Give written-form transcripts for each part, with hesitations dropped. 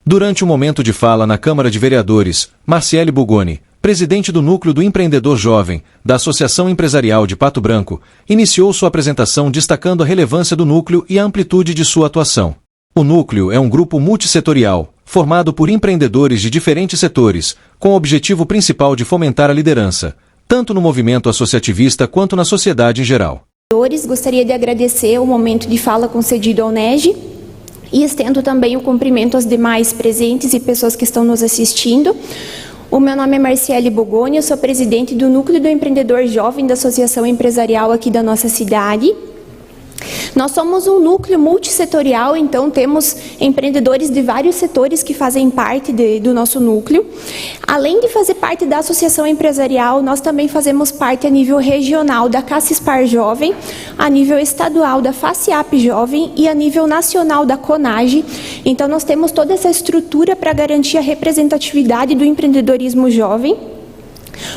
Durante o momento de fala na Câmara de Vereadores, Marciele Bugoni, presidente do Núcleo do Empreendedor Jovem, da Associação Empresarial de Pato Branco, iniciou sua apresentação destacando a relevância do núcleo e a amplitude de sua atuação. O núcleo é um grupo multissetorial, formado por empreendedores de diferentes setores, com o objetivo principal de fomentar a liderança, tanto no movimento associativista quanto na sociedade em geral. Gostaria de agradecer o momento de fala concedido ao NEG e estendo também o cumprimento aos demais presentes e pessoas que estão nos assistindo. O meu nome é Marciele Bugoni, eu sou presidente do Núcleo do Empreendedor Jovem da Associação Empresarial aqui da nossa cidade. Nós somos um núcleo multissetorial, então temos empreendedores de vários setores que fazem parte do nosso núcleo. Além de fazer parte da Associação Empresarial, nós também fazemos parte a nível regional da CACESPAR Jovem, a nível estadual da FACIAP Jovem e a nível nacional da CONAGE. Então nós temos toda essa estrutura para garantir a representatividade do empreendedorismo jovem.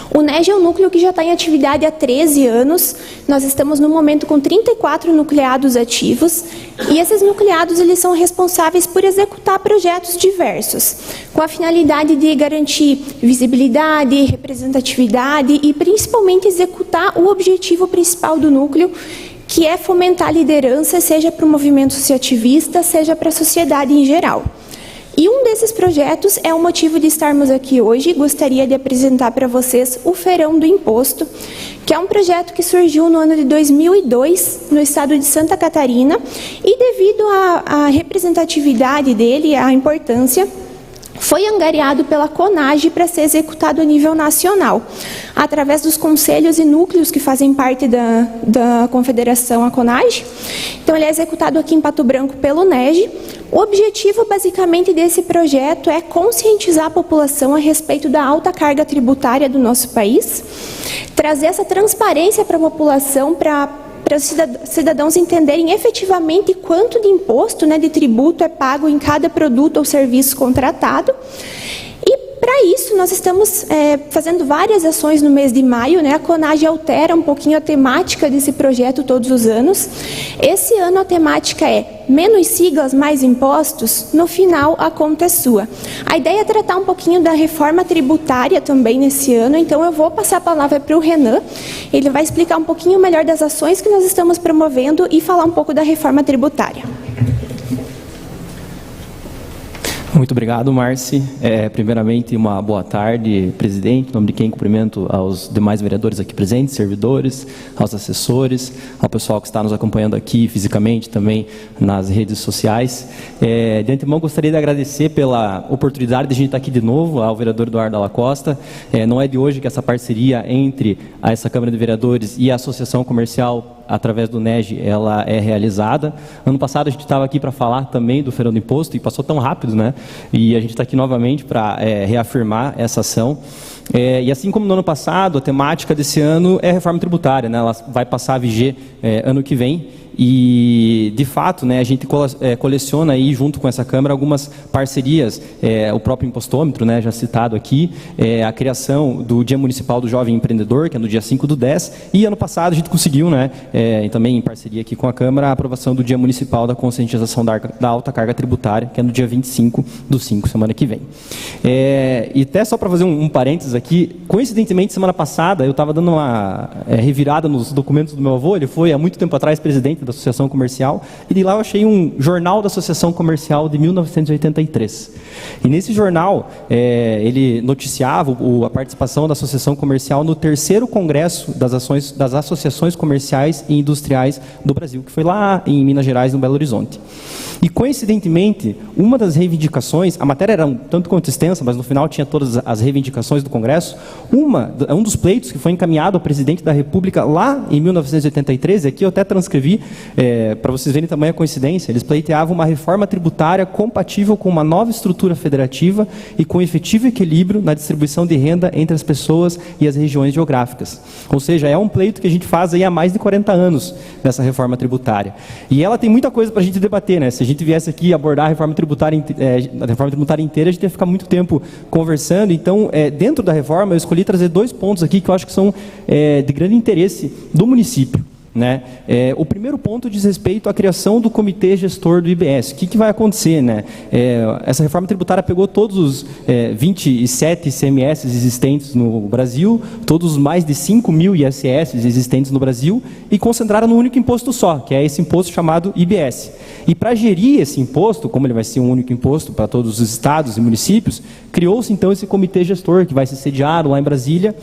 O NEG é um núcleo que já está em atividade há 13 anos, nós estamos no momento com 34 nucleados ativos e esses nucleados eles são responsáveis por executar projetos diversos, com a finalidade de garantir visibilidade, representatividade e principalmente executar o objetivo principal do núcleo, que é fomentar a liderança, seja para o movimento associativista, seja para a sociedade em geral. E um desses projetos é o motivo de estarmos aqui hoje. Gostaria de apresentar para vocês o Feirão do Imposto, que é um projeto que surgiu no ano de 2002, no estado de Santa Catarina, e devido à representatividade dele, à importância, foi angariado pela CONAGE para ser executado a nível nacional, através dos conselhos e núcleos que fazem parte da confederação, a CONAGE. Então, ele é executado aqui em Pato Branco pelo NEG. O objetivo, basicamente, desse projeto é conscientizar a população a respeito da alta carga tributária do nosso país, trazer essa transparência para a população, para os cidadãos entenderem efetivamente quanto de imposto, de tributo é pago em cada produto ou serviço contratado. E para isso nós estamos fazendo várias ações no mês de maio, A CONAGE altera um pouquinho a temática desse projeto todos os anos. Esse ano a temática é menos siglas, mais impostos, no final a conta é sua. A ideia é tratar um pouquinho da reforma tributária também nesse ano, então eu vou passar a palavra para o Renan. Ele vai explicar um pouquinho melhor das ações que nós estamos promovendo e falar um pouco da reforma tributária. Muito obrigado, Marci. Primeiramente, uma boa tarde, presidente, em nome de quem cumprimento aos demais vereadores aqui presentes, servidores, aos assessores, ao pessoal que está nos acompanhando aqui fisicamente, também nas redes sociais. De antemão, gostaria de agradecer pela oportunidade de a gente estar aqui de novo, ao vereador Eduardo Dalla Costa. Não é de hoje que essa parceria entre essa Câmara de Vereadores e a Associação Comercial, através do NEG, ela é realizada. Ano passado a gente estava aqui para falar também do Feirão do Imposto e passou tão rápido, E a gente está aqui novamente para reafirmar essa ação. E assim como no ano passado, a temática desse ano é a reforma tributária, Ela vai passar a viger ano que vem. E, de fato, a gente coleciona aí, junto com essa Câmara, algumas parcerias, o próprio impostômetro, já citado aqui, a criação do Dia Municipal do Jovem Empreendedor, que é no dia 5/10, e ano passado a gente conseguiu, e também em parceria aqui com a Câmara, a aprovação do Dia Municipal da Conscientização da Alta Carga Tributária, que é no dia 25/5, semana que vem. E até só para fazer um parênteses aqui, coincidentemente, semana passada, eu estava dando uma revirada nos documentos do meu avô, ele foi há muito tempo atrás presidente da Associação Comercial, e de lá eu achei um jornal da Associação Comercial de 1983. E nesse jornal, ele noticiava a participação da Associação Comercial no 3º Congresso das Associações Comerciais e Industriais do Brasil, que foi lá em Minas Gerais, no Belo Horizonte. E, coincidentemente, uma das reivindicações, a matéria era um tanto quanto extensa, mas no final tinha todas as reivindicações do Congresso, um dos pleitos que foi encaminhado ao presidente da República lá em 1983, e aqui eu até transcrevi, para vocês verem tamanha coincidência, eles pleiteavam uma reforma tributária compatível com uma nova estrutura federativa e com efetivo equilíbrio na distribuição de renda entre as pessoas e as regiões geográficas. Ou seja, é um pleito que a gente faz aí há mais de 40 anos dessa reforma tributária. E ela tem muita coisa para a gente debater, Se a gente viesse aqui abordar a reforma tributária inteira, a gente ia ficar muito tempo conversando. Então, dentro da reforma, eu escolhi trazer 2 pontos aqui que eu acho que são de grande interesse do município. né? O primeiro ponto diz respeito à criação do comitê gestor do IBS. O que vai acontecer, né? Essa reforma tributária pegou todos os 27 ICMS existentes no Brasil, todos os mais de 5 mil ISS existentes no Brasil e concentraram num único imposto só, que é esse imposto chamado IBS. E para gerir esse imposto, como ele vai ser um único imposto para todos os estados e municípios, criou-se então esse comitê gestor que vai ser sediado lá em Brasília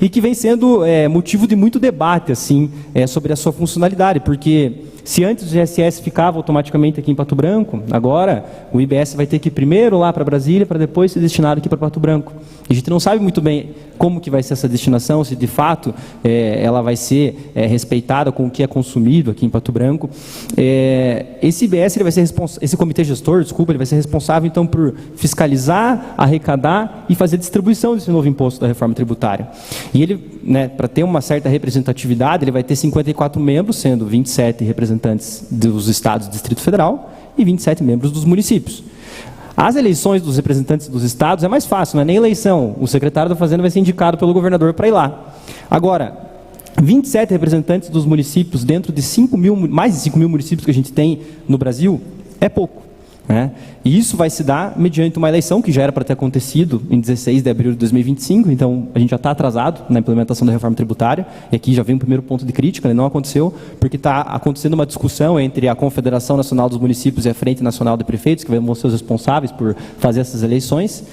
e que vem sendo motivo de muito debate assim, sobre a sua funcionalidade, porque se antes o ISS ficava automaticamente aqui em Pato Branco, agora o IBS vai ter que ir primeiro lá para Brasília para depois ser destinado aqui para Pato Branco. E a gente não sabe muito bem como que vai ser essa destinação, se de fato ela vai ser respeitada com o que é consumido aqui em Pato Branco. Esse IBS, ele vai ser esse comitê gestor, desculpa, ele vai ser responsável então por fiscalizar, arrecadar e fazer distribuição desse novo imposto da reforma tributária. E ele, né, para ter uma certa representatividade, ele vai ter 54 membros, sendo 27 representantes dos estados do Distrito Federal e 27 membros dos municípios. As eleições dos representantes dos estados é mais fácil, não é nem eleição. O secretário da Fazenda vai ser indicado pelo governador para ir lá. Agora, 27 representantes dos municípios dentro de mais de 5 mil municípios que a gente tem no Brasil é pouco, né? E isso vai se dar mediante uma eleição que já era para ter acontecido em 16 de abril de 2025, então a gente já está atrasado na implementação da reforma tributária, e aqui já vem o primeiro ponto de crítica, né? Não aconteceu, porque está acontecendo uma discussão entre a Confederação Nacional dos Municípios e a Frente Nacional de Prefeitos, que vão ser os responsáveis por fazer essas eleições.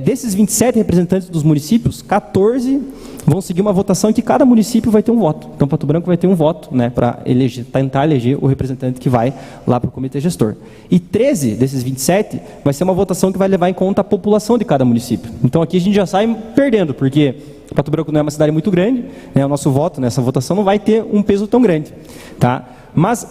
Desses 27 representantes dos municípios, 14 vão seguir uma votação em que cada município vai ter um voto. Então, Pato Branco vai ter um voto, né, para tentar eleger o representante que vai lá para o comitê gestor. E 13 desses 27 vai ser uma votação que vai levar em conta a população de cada município. Então, aqui a gente já sai perdendo, porque Pato Branco não é uma cidade muito grande, né, o nosso voto nessa votação não vai ter um peso tão grande, tá? Mas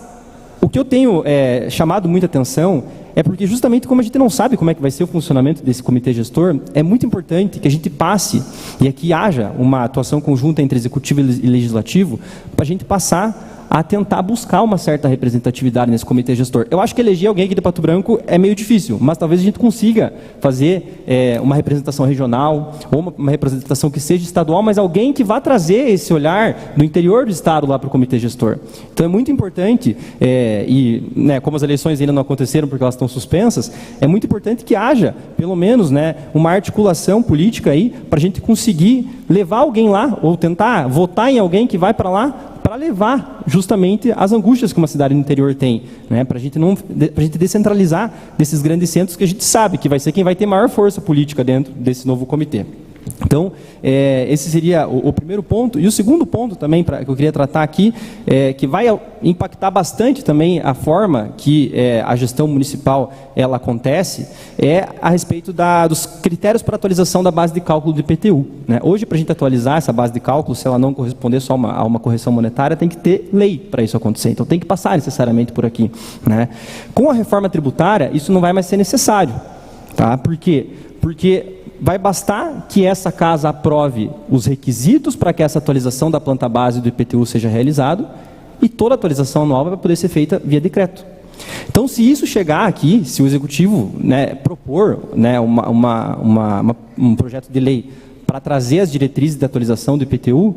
o que eu tenho chamado muita atenção é porque justamente como a gente não sabe como é que vai ser o funcionamento desse comitê gestor, é muito importante que a gente passe, e aqui haja uma atuação conjunta entre executivo e legislativo, para a gente passar a tentar buscar uma certa representatividade nesse comitê gestor. Eu acho que eleger alguém aqui de Pato Branco é meio difícil, mas talvez a gente consiga fazer uma representação regional, ou uma representação que seja estadual, mas alguém que vá trazer esse olhar do interior do estado lá para o comitê gestor. Então é muito importante, né, como as eleições ainda não aconteceram porque elas estão suspensas, é muito importante que haja, pelo menos, né, uma articulação política aí, para a gente conseguir levar alguém lá, ou tentar votar em alguém que vai para lá, para levar justamente as angústias que uma cidade no interior tem, né? Para a gente descentralizar desses grandes centros que a gente sabe que vai ser quem vai ter maior força política dentro desse novo comitê. Então, esse seria o primeiro ponto. E o segundo ponto também que eu queria tratar aqui, que vai impactar bastante também a forma que a gestão municipal ela acontece, é a respeito dos critérios para atualização da base de cálculo do IPTU, né? Hoje, para a gente atualizar essa base de cálculo, se ela não corresponder só a uma correção monetária, tem que ter lei para isso acontecer. Então, tem que passar necessariamente por aqui, né? Com a reforma tributária, isso não vai mais ser necessário. Tá? Por quê? Porque vai bastar que essa casa aprove os requisitos para que essa atualização da planta base do IPTU seja realizada e toda atualização nova vai poder ser feita via decreto. Então, se isso chegar aqui, se o Executivo, né, propor, né, um projeto de lei para trazer as diretrizes de atualização do IPTU,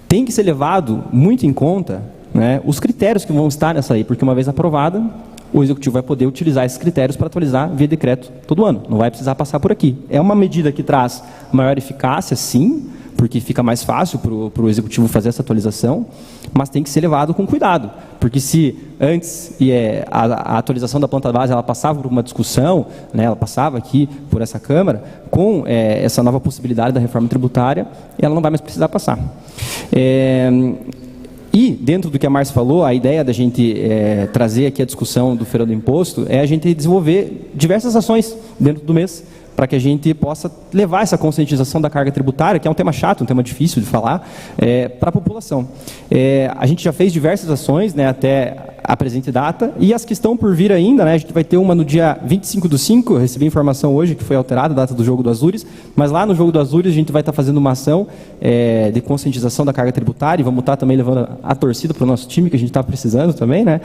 tem que ser levado muito em conta, né, os critérios que vão estar nessa lei, porque uma vez aprovada, o Executivo vai poder utilizar esses critérios para atualizar via decreto todo ano. Não vai precisar passar por aqui. É uma medida que traz maior eficácia, sim, porque fica mais fácil para o Executivo fazer essa atualização, mas tem que ser levado com cuidado. Porque se antes a atualização da planta base ela passava por uma discussão, né, ela passava aqui por essa Câmara, com essa nova possibilidade da reforma tributária, ela não vai mais precisar passar. E, dentro do que a Márcia falou, a ideia da gente trazer aqui a discussão do Feirão do Imposto é a gente desenvolver diversas ações dentro do mês, para que a gente possa levar essa conscientização da carga tributária, que é um tema chato, um tema difícil de falar, para a população. A gente já fez diversas ações, né, até a presente data, e as que estão por vir ainda, né, a gente vai ter uma no dia 25/5, eu recebi informação hoje que foi alterada a data do Jogo do Azures, mas lá no Jogo do Azures a gente vai estar fazendo uma ação de conscientização da carga tributária, e vamos estar também levando a torcida para o nosso time, que a gente está precisando também, né.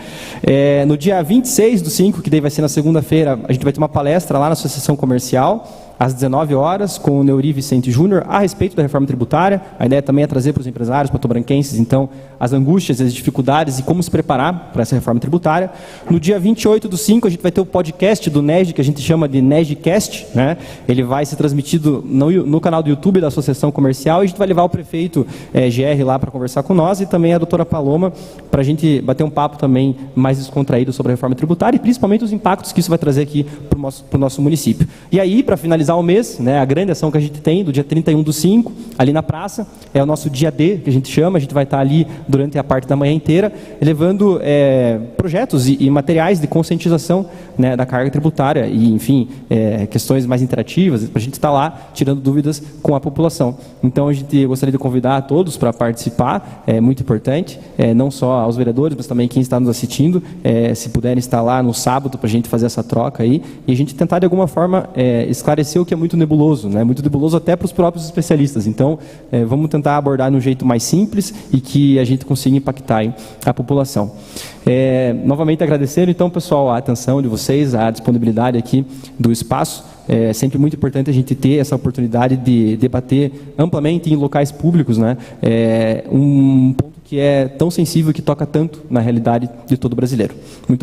No dia 26/5, que daí vai ser na segunda-feira, a gente vai ter uma palestra lá na Associação Comercial, às 19 horas, com o Neuri Vicente Júnior, a respeito da reforma tributária. A ideia também é trazer para os empresários patobranquenses, então, as angústias, as dificuldades e como se preparar para essa reforma tributária. No dia 28/5, a gente vai ter o podcast do NEG, que a gente chama de NEGcast, né? Ele vai ser transmitido no canal do YouTube da Associação Comercial, e a gente vai levar o prefeito GR lá para conversar com nós, e também a doutora Paloma, para a gente bater um papo também mais descontraído sobre a reforma tributária e principalmente os impactos que isso vai trazer aqui para o nosso município. E aí, para finalizar o mês, né, a grande ação que a gente tem, do dia 31/5, ali na praça, é o nosso dia D, que a gente chama. A gente vai estar ali durante a parte da manhã inteira, levando projetos e materiais de conscientização, né, da carga tributária e, enfim, questões mais interativas, para a gente estar lá tirando dúvidas com a população. Então, a gente gostaria de convidar a todos para participar, é muito importante, não só aos vereadores, mas também quem está nos assistindo, se puderem estar lá no sábado para a gente fazer essa troca aí, e a gente tentar, de alguma forma, esclarecer o que é muito nebuloso, né, muito nebuloso até para os próprios especialistas. Então, vamos tentar abordar de um jeito mais simples e que a gente consiga impactar aí a população. Novamente agradecer, então, pessoal, a atenção de vocês, a disponibilidade aqui do espaço. É sempre muito importante a gente ter essa oportunidade de debater amplamente em locais públicos, né, um ponto que é tão sensível, que toca tanto na realidade de todo brasileiro. Muito obrigado.